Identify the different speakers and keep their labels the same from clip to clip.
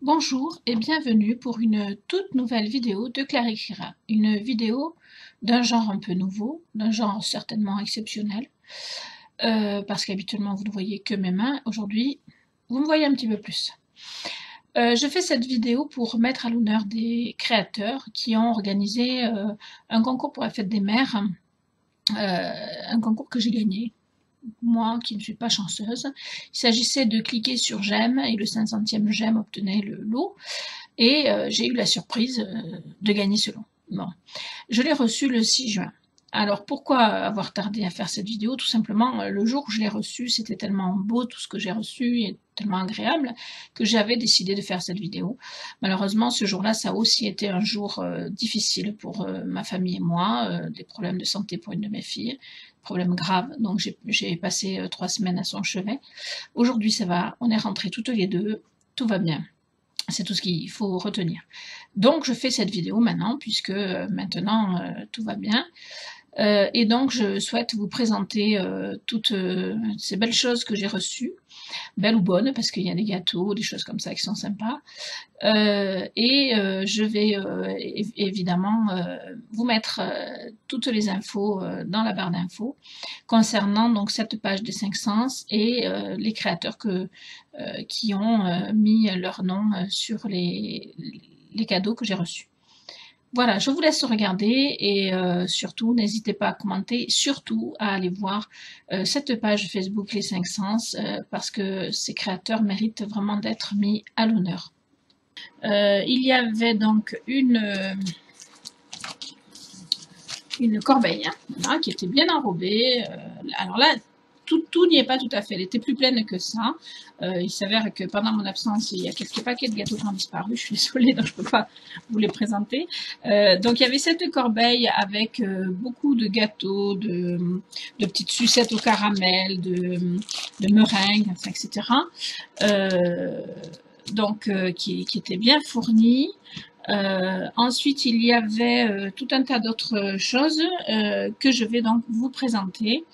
Speaker 1: Bonjour et bienvenue pour une toute nouvelle vidéo de Clarikira. Une vidéo d'un genre un peu nouveau, d'un genre certainement exceptionnel, parce qu'habituellement vous ne voyez que mes mains. Aujourd'hui, vous me voyez un petit peu plus. Je fais cette vidéo pour mettre à l'honneur des créateurs qui ont organisé un concours pour la fête des mères, un concours que j'ai gagné. Moi qui ne suis pas chanceuse. Il s'agissait de cliquer sur j'aime et le 500e j'aime obtenait le lot et j'ai eu la surprise de gagner ce lot. Bon, je l'ai reçu le 6 juin. Alors pourquoi avoir tardé à faire cette vidéo? Tout simplement, le jour où je l'ai reçu, c'était tellement beau tout ce que j'ai reçu et tellement agréable que j'avais décidé de faire cette vidéo. Malheureusement, ce jour-là, ça a aussi été un jour difficile pour ma famille et moi, des problèmes de santé pour une de mes filles, problèmes graves, donc j'ai passé 3 semaines à son chevet. Aujourd'hui, ça va, on est rentrés toutes les deux, tout va bien. C'est tout ce qu'il faut retenir. Donc, je fais cette vidéo maintenant, puisque maintenant, tout va bien. Et donc, je souhaite vous présenter toutes ces belles choses que j'ai reçues, belles ou bonnes, parce qu'il y a des gâteaux, des choses comme ça qui sont sympas. Je vais évidemment vous mettre toutes les infos dans la barre d'infos concernant donc cette page des 5 sens et les créateurs qui ont mis leur nom sur les cadeaux que j'ai reçus. Voilà, je vous laisse regarder et surtout, n'hésitez pas à commenter, surtout à aller voir cette page Facebook Les 5 Sens parce que ces créateurs méritent vraiment d'être mis à l'honneur. Il y avait donc une corbeille hein, qui était bien enrobée. Alors là, tout n'y est pas tout à fait. Elle était plus pleine que ça. Il s'avère que pendant mon absence, il y a quelques paquets de gâteaux qui ont disparu. Je suis désolée, donc je ne peux pas vous les présenter. Donc il y avait cette corbeille avec beaucoup de gâteaux, de petites sucettes au caramel, de meringues, enfin, etc. Qui était bien fournie. Ensuite, il y avait tout un tas d'autres choses que je vais donc vous présenter.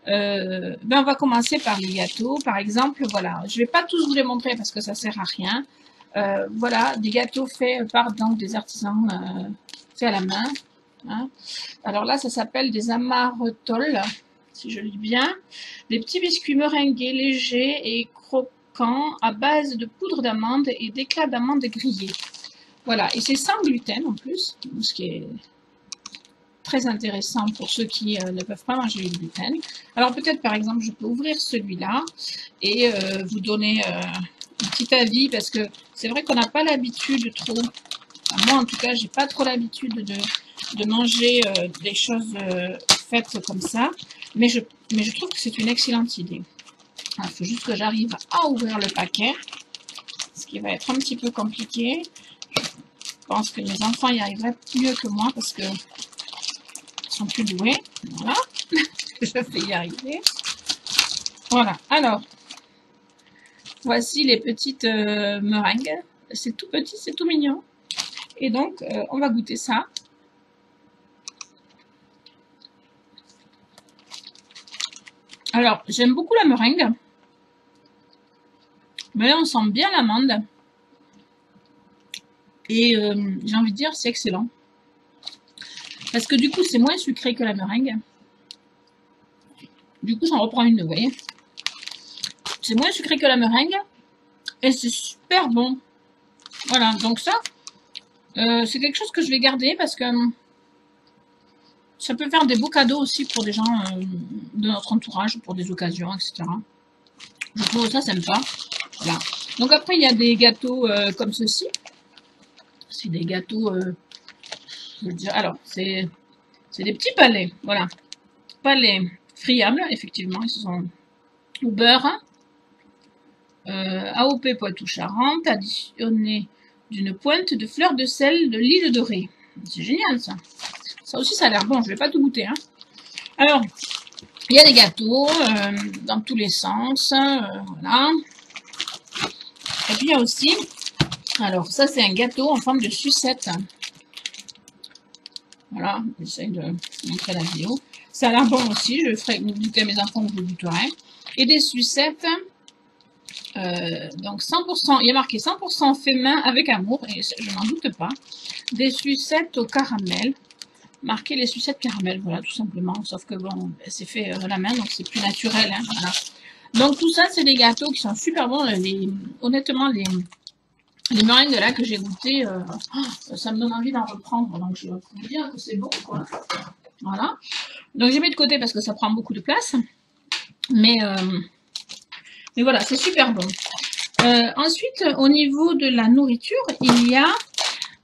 Speaker 1: On va commencer par les gâteaux. Par exemple, voilà, je ne vais pas tous vous les montrer parce que ça ne sert à rien. Voilà, des gâteaux faits par donc, des artisans faits à la main. Hein. Alors là, ça s'appelle des amaretols, si je lis bien. Des petits biscuits meringués légers et croquants à base de poudre d'amande et d'éclats d'amande grillés. Voilà, et c'est sans gluten en plus, ce qui est très intéressant pour ceux qui ne peuvent pas manger le gluten. Alors peut-être par exemple, je peux ouvrir celui-là et vous donner un petit avis parce que c'est vrai qu'on n'a pas l'habitude trop, enfin, moi en tout cas, j'ai pas trop l'habitude de manger des choses faites comme ça, mais je trouve que c'est une excellente idée. Il faut juste que j'arrive à ouvrir le paquet, ce qui va être un petit peu compliqué. Je pense que mes enfants y arriveraient mieux que moi parce que ils sont plus doués. Voilà, je vais y arriver. Voilà, alors, voici les petites meringues. C'est tout petit, c'est tout mignon. Et donc, on va goûter ça. Alors, j'aime beaucoup la meringue. Mais là, on sent bien l'amande. Et j'ai envie de dire, c'est excellent. Parce que du coup, c'est moins sucré que la meringue. Du coup, j'en reprends une, vous voyez. C'est moins sucré que la meringue. Et c'est super bon. Voilà, donc ça, c'est quelque chose que je vais garder parce que ça peut faire des beaux cadeaux aussi pour des gens de notre entourage, pour des occasions, etc. Je trouve ça sympa. Voilà. Donc après, il y a des gâteaux comme ceci. C'est des gâteaux, je veux dire, alors, c'est des petits palais, voilà. Palais friables, effectivement, ils sont au beurre, AOP Poitou-Charentes, additionné d'une pointe de fleur de sel de l'île de Ré. C'est génial, ça. Ça aussi, ça a l'air bon, je vais pas tout goûter, hein. Alors, il y a des gâteaux dans tous les sens, voilà. Et puis, il y a aussi... Alors, ça, c'est un gâteau en forme de sucette. Voilà, j'essaie de montrer la vidéo. Ça a l'air bon aussi, je ferai goûter à mes enfants, je vous goûterai. Et des sucettes Donc 100%, il y a marqué 100% fait main avec amour, et je n'en doute pas. Des sucettes au caramel. Marquer les sucettes caramel, voilà, tout simplement. Sauf que bon, c'est fait à la main, donc c'est plus naturel. Hein, voilà. Donc tout ça, c'est des gâteaux qui sont super bons. Honnêtement, les meringues là que j'ai goûté, ça me donne envie d'en reprendre. Donc je vous dire que c'est bon, quoi. Voilà. Donc j'ai mis de côté parce que ça prend beaucoup de place. Mais voilà, c'est super bon. Ensuite, au niveau de la nourriture, il y a...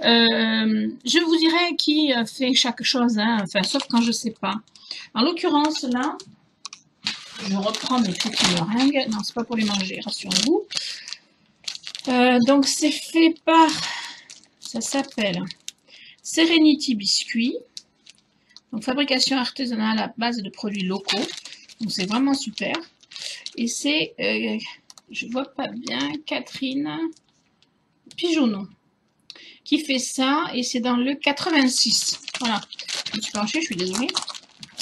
Speaker 1: je vous dirais qui fait chaque chose, hein, enfin, sauf quand je sais pas. En l'occurrence, là, je reprends mes petites meringues. Non, c'est pas pour les manger, rassurez-vous. Donc, c'est fait par... Ça s'appelle Serenity Biscuit. Donc, fabrication artisanale à base de produits locaux. Donc, c'est vraiment super. Et c'est... je vois pas bien, Catherine Pigeonneau qui fait ça, et c'est dans le 86. Voilà, je me suis penchée, je suis désolée.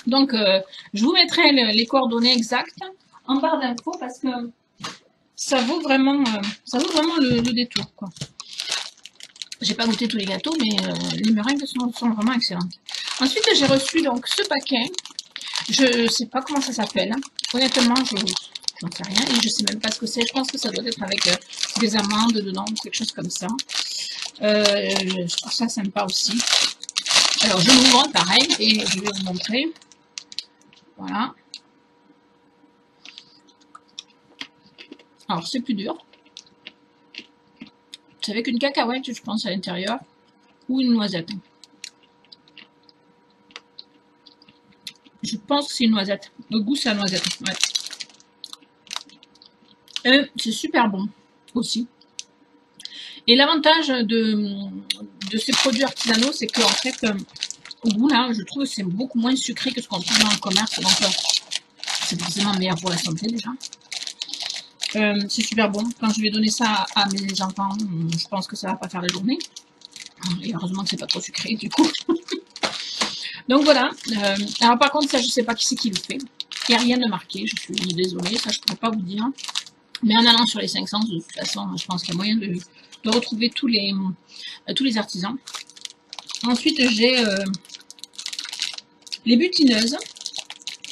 Speaker 1: Donc, je vous mettrai les coordonnées exactes en barre d'infos parce que ça vaut vraiment le détour, quoi. J'ai pas goûté tous les gâteaux, mais les meringues sont vraiment excellentes. Ensuite, j'ai reçu donc ce paquet. Je sais pas comment ça s'appelle. Hein. Honnêtement, j'en sais rien et je sais même pas ce que c'est. Je pense que ça doit être avec des amandes dedans ou quelque chose comme ça. Je trouve ça sympa aussi. Alors, je l'ouvre pareil et je vais vous montrer. Voilà. Alors, c'est plus dur. C'est avec une cacahuète, je pense, à l'intérieur. Ou une noisette. Je pense que c'est une noisette. Le goût, c'est la noisette. Ouais. C'est super bon aussi. Et l'avantage de ces produits artisanaux, c'est qu'en fait, au goût, là, je trouve que c'est beaucoup moins sucré que ce qu'on trouve dans le commerce. Donc, c'est forcément meilleur pour la santé, déjà. C'est super bon. Quand je vais donner ça à mes enfants, je pense que ça va pas faire la journée. Et heureusement que c'est pas trop sucré, du coup. Donc, voilà. Alors, par contre, ça, je sais pas qui c'est qui le fait. Il n'y a rien de marqué. Je suis désolée. Ça, je pourrais pas vous dire. Mais en allant sur les 500, de toute façon, je pense qu'il y a moyen de retrouver tous les artisans. Ensuite, j'ai les butineuses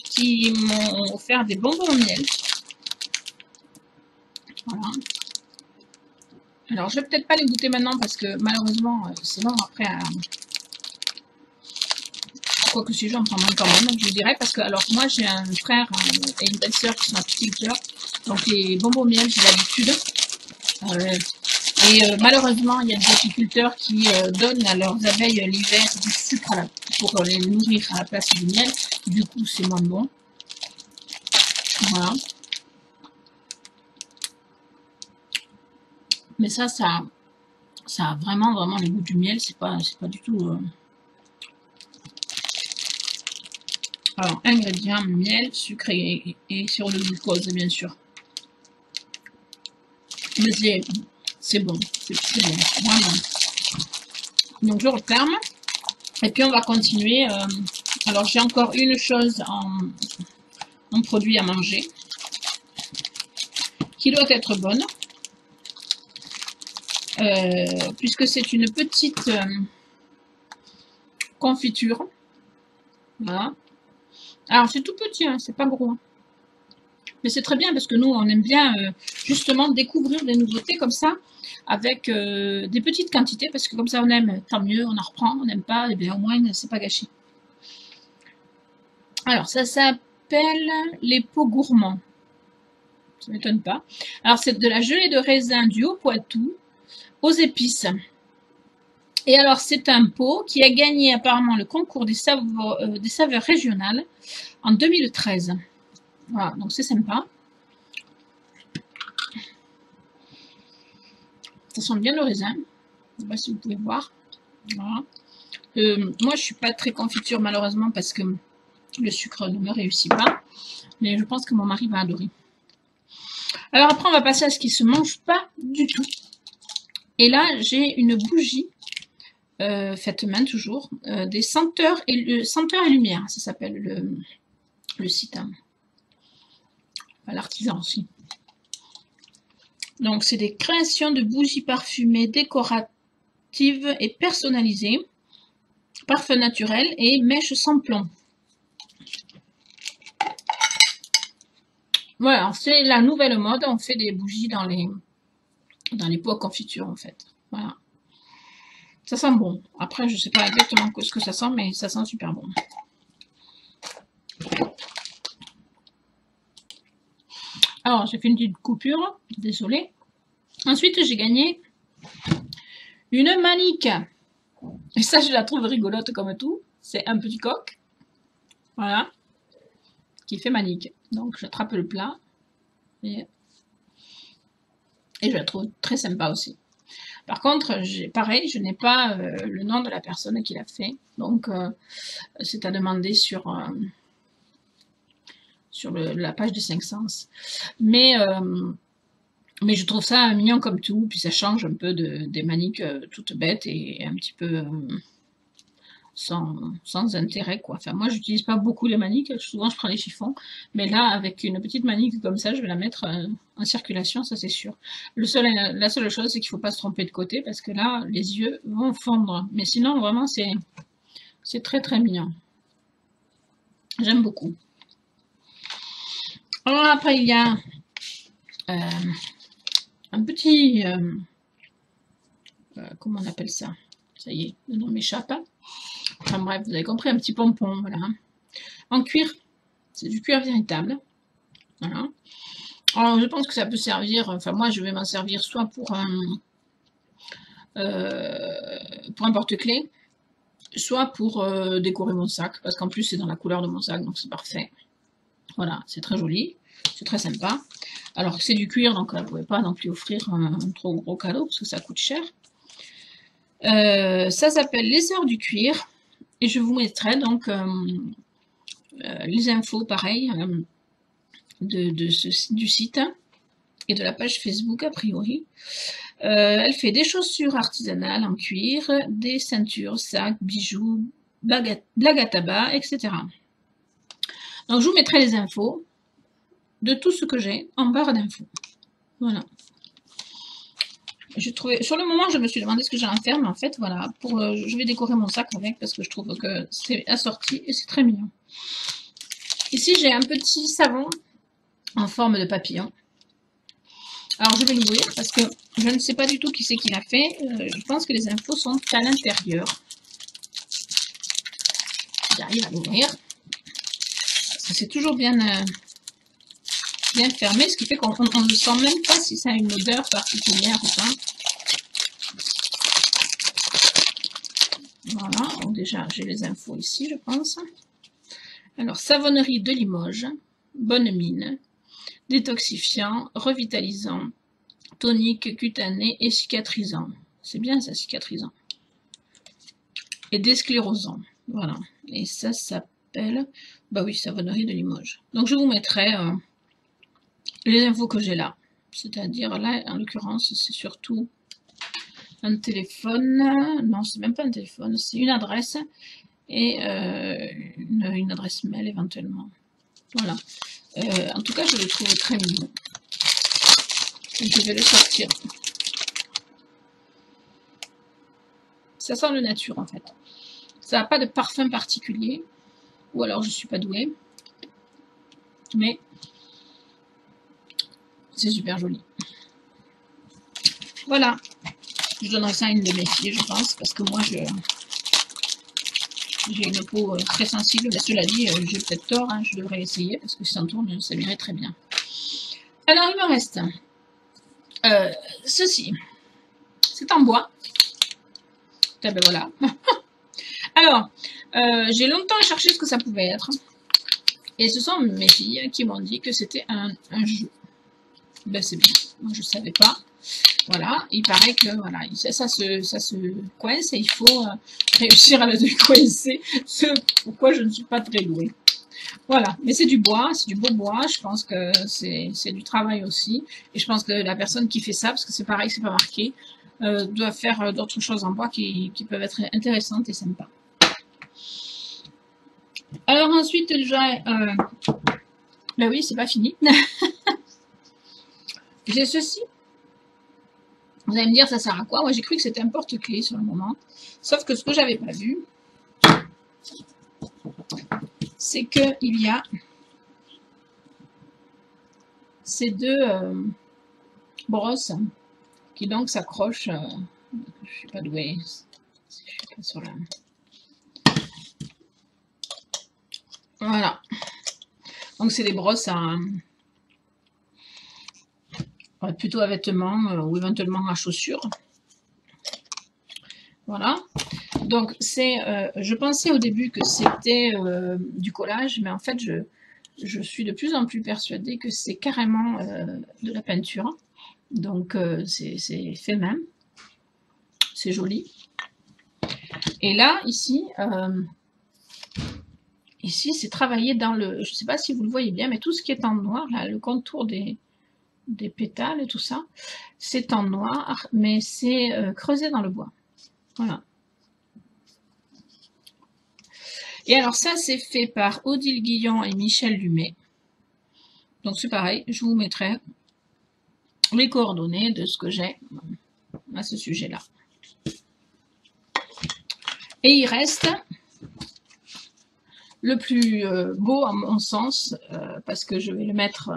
Speaker 1: qui m'ont offert des bonbons au miel. Voilà. Alors, je vais peut-être pas les goûter maintenant parce que malheureusement, c'est long après. Quoique si j'en prends moins quand même, je vous dirais. Parce que, alors, moi, j'ai un frère et une belle-sœur qui sont apiculteurs. Donc, les bonbons au miel, j'ai l'habitude. Et malheureusement, il y a des apiculteurs qui donnent à leurs abeilles l'hiver du sucre pour les nourrir à la place du miel. Du coup, c'est moins bon. Voilà. Mais ça a vraiment le goût du miel. C'est pas du tout... Alors, ingrédients, miel, sucre et sur le glucose, bien sûr. Mais c'est bon. C'est bon. Vraiment. Donc, je referme. Et puis, on va continuer. Alors, j'ai encore une chose en produit à manger qui doit être bonne. Puisque c'est une petite confiture. Voilà. Alors, c'est tout petit, hein, c'est pas gros. Hein. Mais c'est très bien parce que nous, on aime bien justement découvrir des nouveautés comme ça avec des petites quantités parce que comme ça, on aime, tant mieux, on en reprend, on n'aime pas, et bien au moins, c'est pas gâché. Alors, ça s'appelle les pots gourmands. Ça m'étonne pas. Alors, c'est de la gelée de raisin du Haut-Poitou aux épices. Et alors, c'est un pot qui a gagné apparemment le concours des saveurs régionales en 2013. Voilà, donc c'est sympa. Ça sent bien le raisin. Je ne sais pas si vous pouvez voir. Voilà. Moi, je suis pas très confiture malheureusement parce que le sucre ne me réussit pas. Mais je pense que mon mari va adorer. Alors après, on va passer à ce qui se mange pas du tout. Et là, j'ai une bougie faite main toujours, des senteurs et lumière. Ça s'appelle le site. Hein. L'artisan aussi. Donc, c'est des créations de bougies parfumées, décoratives et personnalisées, parfum naturel et mèches sans plomb. Voilà, c'est la nouvelle mode. On fait des bougies dans les pots à confiture, en fait. Voilà. Ça sent bon. Après, je sais pas exactement ce que ça sent, mais ça sent super bon. Alors, j'ai fait une petite coupure. Désolée. Ensuite, j'ai gagné une manique. Et ça, je la trouve rigolote comme tout. C'est un petit coq. Voilà. Qui fait manique. Donc, j'attrape le plat. Et je la trouve très sympa aussi. Par contre, pareil, je n'ai pas le nom de la personne qui l'a fait. Donc, c'est à demander sur la page de 5 Sens. Mais je trouve ça mignon comme tout. Puis ça change un peu des maniques toutes bêtes et un petit peu sans intérêt, quoi. Enfin, moi, j'utilise pas beaucoup les maniques. Souvent, je prends les chiffons. Mais là, avec une petite manique comme ça, je vais la mettre en circulation, ça c'est sûr. La seule chose, c'est qu'il faut pas se tromper de côté parce que là, les yeux vont fondre. Mais sinon, vraiment, c'est très très mignon. J'aime beaucoup. Alors après, il y a un petit... comment on appelle ça? Ça y est, le nom m'échappe. Enfin bref, vous avez compris, un petit pompon, voilà. En cuir, c'est du cuir véritable. Voilà. Alors, je pense que ça peut servir, enfin moi je vais m'en servir soit pour un porte-clés, soit pour décorer mon sac, parce qu'en plus c'est dans la couleur de mon sac, donc c'est parfait. Voilà, c'est très joli, c'est très sympa. Alors c'est du cuir, donc vous ne pouvez pas non plus offrir un trop gros cadeau, parce que ça coûte cher. Ça s'appelle les heures du cuir, et je vous mettrai donc les infos, pareil, du site et de la page Facebook a priori. Elle fait des chaussures artisanales en cuir, des ceintures, sacs, bijoux, blagues à tabac, etc. Donc je vous mettrai les infos de tout ce que j'ai en barre d'infos. Voilà. Sur le moment, je me suis demandé ce que j'allais en faire, mais en fait, voilà, je vais décorer mon sac avec parce que je trouve que c'est assorti et c'est très mignon. Ici, j'ai un petit savon en forme de papillon. Alors, je vais l'ouvrir parce que je ne sais pas du tout qui c'est qui l'a fait. Je pense que les infos sont à l'intérieur. J'arrive à l'ouvrir. C'est toujours bien fermé, ce qui fait qu'on ne sent même pas si ça a une odeur particulière ou pas. Voilà, donc déjà j'ai les infos ici, je pense. Alors, savonnerie de Limoges, bonne mine, détoxifiant, revitalisant, tonique, cutané et cicatrisant. C'est bien ça, cicatrisant. Et désclérosant. Voilà. Et ça s'appelle, bah oui, savonnerie de Limoges. Donc je vous mettrai les infos que j'ai là. C'est-à-dire là, en l'occurrence, c'est surtout un téléphone. Non, c'est même pas un téléphone, c'est une adresse et une adresse mail éventuellement. Voilà. En tout cas, je le trouve très mignon. Je vais le sortir. Ça sent le nature en fait. Ça n'a pas de parfum particulier. Ou alors je suis pas douée. Mais c'est super joli. Voilà. Je donnerai ça à une de mes filles, je pense, parce que moi j'ai une peau très sensible. Mais cela dit, j'ai peut-être tort, hein, je devrais essayer, parce que si ça tourne, ça m'irait très bien. Alors il me reste ceci. C'est en bois. Et ben voilà. Alors, j'ai longtemps cherché ce que ça pouvait être. Et ce sont mes filles qui m'ont dit que c'était un jeu. Ben c'est bien. Moi je savais pas. Voilà, il paraît que voilà, ça se coince et il faut réussir à le décoincer. Ce pourquoi je ne suis pas très douée. Voilà, mais c'est du bois, c'est du beau bois. Je pense que c'est du travail aussi. Et je pense que la personne qui fait ça, parce que c'est pareil, c'est pas marqué, doit faire d'autres choses en bois qui peuvent être intéressantes et sympas. Alors ensuite, j'ai... ben oui, c'est pas fini. J'ai ceci. Vous allez me dire, ça sert à quoi? Moi, j'ai cru que c'était un porte-clés sur le moment. Sauf que ce que j'avais pas vu, c'est qu'il y a ces deux brosses qui donc s'accrochent. Je suis pas douée. Je suis pas sur la... Voilà. Donc c'est des brosses à plutôt à vêtements ou éventuellement à chaussures. Voilà. Donc c'est, je pensais au début que c'était du collage, mais en fait je suis de plus en plus persuadée que c'est carrément de la peinture. Donc c'est fait même. C'est joli. Et là, ici, c'est travaillé dans le... Je ne sais pas si vous le voyez bien, mais tout ce qui est en noir, là, le contour des pétales et tout ça, c'est en noir, mais c'est creusé dans le bois. Voilà. Et alors ça, c'est fait par Odile Guillon et Michel Lumet. Donc c'est pareil, je vous mettrai les coordonnées de ce que j'ai à ce sujet-là. Et il reste le plus beau à mon sens, parce que je vais le mettre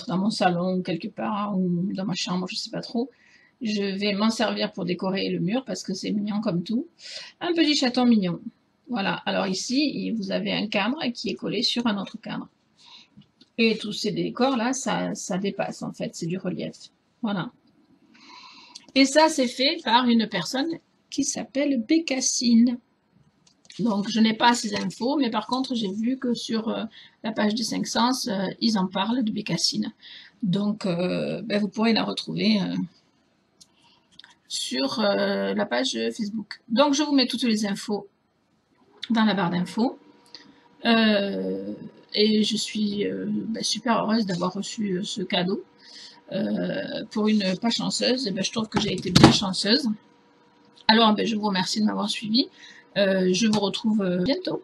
Speaker 1: dans mon salon ou quelque part, ou dans ma chambre, je ne sais pas trop. Je vais m'en servir pour décorer le mur parce que c'est mignon comme tout. Un petit chaton mignon. Voilà, alors ici, vous avez un cadre qui est collé sur un autre cadre. Et tous ces décors-là, ça dépasse en fait, c'est du relief. Voilà. Et ça, c'est fait par une personne qui s'appelle Bécassine. Donc, je n'ai pas ces infos, mais par contre, j'ai vu que sur la page des 5 Sens, ils en parlent de Bécassine. Donc, vous pourrez la retrouver sur la page Facebook. Donc, je vous mets toutes les infos dans la barre d'infos. Et je suis super heureuse d'avoir reçu ce cadeau. Pour une pas chanceuse, je trouve que j'ai été bien chanceuse. Alors, je vous remercie de m'avoir suivi. Je vous retrouve bientôt.